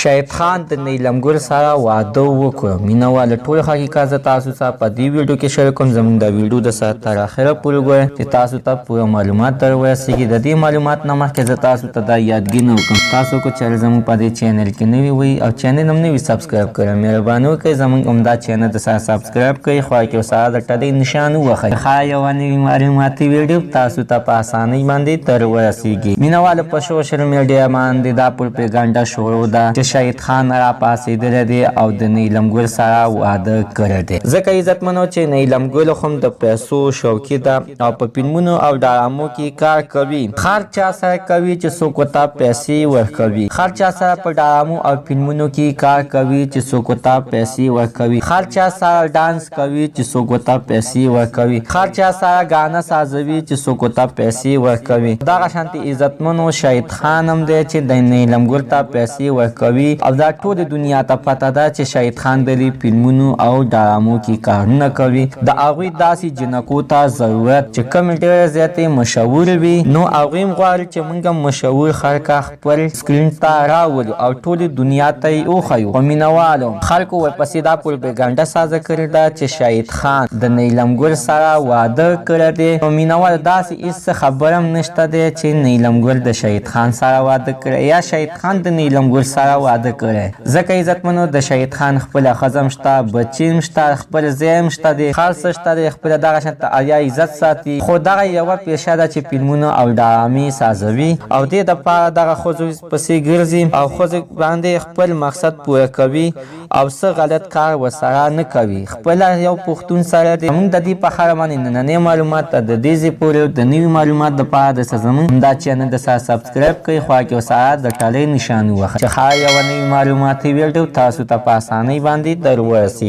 شاھد خان د نیلم ګل سره واده وکړ. مینهوال ټول حقیقت زه تاسو ته په دې ویډیو کې شریک کوم. زمونږ د ویډیو د سره تر اخره پورې ګورئ چې تاسو ته پوره معلومات در ورسیږي. د دې معلومات نه مخکې زه تاسو ته دا یادګینه وکړم تاسو کو چې زموږ په دې چینل کې نوي وي او چینل هم نوي سبسکرایب کړئ. مهرباني وکړئ زموږ عمده چینل د سره سبسکرایب کړئ. خو کې سره د ټلې نشان وخی ښه یو نوي معلوماتي ویډیو تاسو ته په اسانۍ باندې تر ورسیږي. مینهوال په سوشل میډیا باندې دا پروپاګاندا شروع ده چې شاھد خان را پاسېدلی دی او د نیلم ګل سره واده کړی دی. ځکه عزتمنو چې نیلم ګل هم د پیسو شوقي ده او په فلمونو او ډرامو کې کار کوي. هر چا سره کوي چې څوک ورته پیسې ورکوي. هر چا سره په ډرامو او فلمونو کې کار کوي چې څوک ورته پیسې ورکوي. هر چا سره ډانس کوي چې څوک ورته پیسې ورکوي. هر چا سره غانا سازوي چې څوک ورته پیسې ورکوي. دغه شانتي عزتمنو شاھد خان هم دی چې د نیلم ګل ته پیسې ورکوي او دا ټول دنیا ته پته ده چې شاھد خان د فلمونو او ډرامو کې کارونه کوي. د هغوی داسې جنکو ته ضرورت چې کوم ډېره زیاتې مشهور وي نو هغوی هم غواړي چې موږ مشهور خلک خپل سکرین ته راولو او ټول دنیا ته یې وښیو. خو مینهوالو خلکو ورپسې دا پروپاګاندا سازه کړې ده چې شاھد خان د نیلم ګل سره واده کړی دی. نو مینهوالو داسې هېڅ خبره هم نشته دی چې نیلم ګل د شاھد خان سره واده کړی یا شاھد خان د نیلم ګل سره واده کړی. ځکه عزتمنو د شاھد خان خپله ښځه هم شته، بچي هم شته، خپل ځای هم شته دی، خر څه شته دی، خپله دغه شانته عالیه عزت ساتي. خو دغه یوه پیشه ده چې فلمونه او ډرامې سازوي او دې دپاره دغه ښځو پسې ګرځي او ښځو باندې خپل مقصد پوره کوي او څه غلط کار ورسره نه کوي. خپله یو پښتون سره دی. موږ د دې په اړه باندې نننۍ معلومات د دې ځای پورې د نوي معلومات دپاره د زموږ دا چینل د سره سبسکرایب کړئ. خوا کې ورسره د ټلۍ نشان ووهئ چې ښه یوه نوي معلوماتي ویډیو تاسو ته په اسانۍ باندې در ورسي.